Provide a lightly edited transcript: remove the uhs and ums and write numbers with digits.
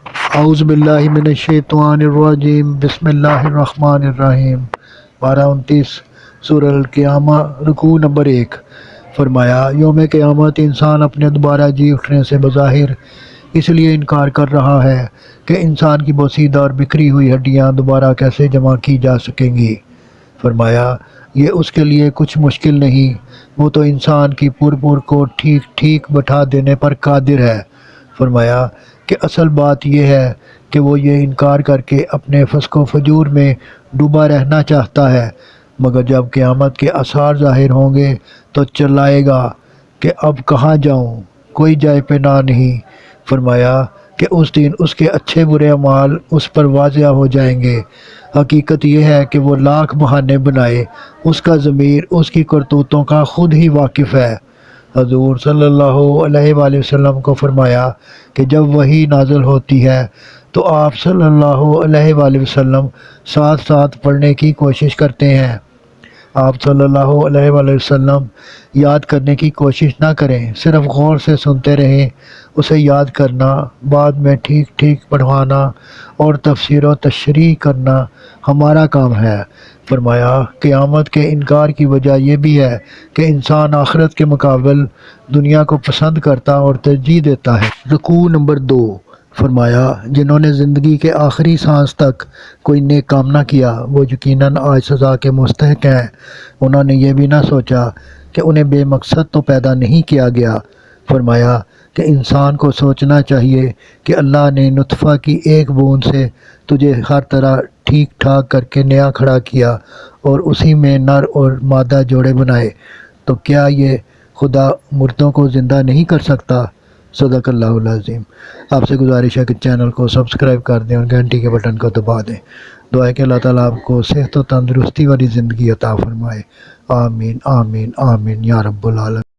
اعوذ باللہ من الشیطان الرجیم، بسم اللہ الرحمن الرحیم۔ 12-29 سورہ القیامہ، رکوع نمبر 1۔ فرمایا، یوم قیامت انسان اپنے دوبارہ جی اٹھنے سے بظاہر اس لیے انکار کر رہا ہے کہ انسان کی بوسیدہ اور بکھری ہوئی ہڈیاں دوبارہ کیسے جمع کی جا سکیں گی۔ فرمایا، یہ اس کے لیے کچھ مشکل نہیں، وہ تو انسان کی پور کو ٹھیک ٹھیک بٹھا دینے پر قادر ہے۔ فرمایا کہ اصل بات یہ ہے کہ وہ یہ انکار کر کے اپنے فسق و فجور میں ڈوبا رہنا چاہتا ہے، مگر جب قیامت کے آثار ظاہر ہوں گے تو چلائے گا کہ اب کہاں جاؤں، کوئی جائے پناہ نہیں۔ فرمایا کہ اس دن اس کے اچھے برے اعمال اس پر واضح ہو جائیں گے۔ حقیقت یہ ہے کہ وہ لاکھ بہانے بنائے، اس کا ضمیر اس کی کرتوتوں کا خود ہی واقف ہے۔ حضور صلی اللہ علیہ وآلہ وسلم کو فرمایا کہ جب وحی نازل ہوتی ہے تو آپ صلی اللہ علیہ وآلہ وسلم ساتھ ساتھ پڑھنے کی کوشش کرتے ہیں۔ آپ صلی اللہ علیہ وآلہ وسلم یاد کرنے کی کوشش نہ کریں، صرف غور سے سنتے رہیں، اسے یاد کرنا، بعد میں ٹھیک ٹھیک پڑھوانا اور تفسیر و تشریح کرنا ہمارا کام ہے۔ فرمایا، قیامت کے انکار کی وجہ یہ بھی ہے کہ انسان آخرت کے مقابل دنیا کو پسند کرتا اور ترجیح دیتا ہے۔ رکوع نمبر 2۔ فرمایا، جنہوں نے زندگی کے آخری سانس تک کوئی نیک کام نہ کیا وہ یقیناً آج سزا کے مستحق ہیں۔ انہوں نے یہ بھی نہ سوچا کہ انہیں بے مقصد تو پیدا نہیں کیا گیا۔ فرمایا کہ انسان کو سوچنا چاہیے کہ اللہ نے نطفہ کی ایک بوند سے تجھے ہر طرح ٹھیک ٹھاک کر کے نیا کھڑا کیا اور اسی میں نر اور مادہ جوڑے بنائے، تو کیا یہ خدا مردوں کو زندہ نہیں کر سکتا؟ صدق اللہ العظیم۔ آپ سے گزارش ہے کہ چینل کو سبسکرائب کر دیں اور گھنٹی کے بٹن کو دبا دیں۔ دعا ہے کہ اللہ تعالیٰ آپ کو صحت و تندرستی والی زندگی عطا فرمائے۔ آمین آمین آمین یا رب العالمین۔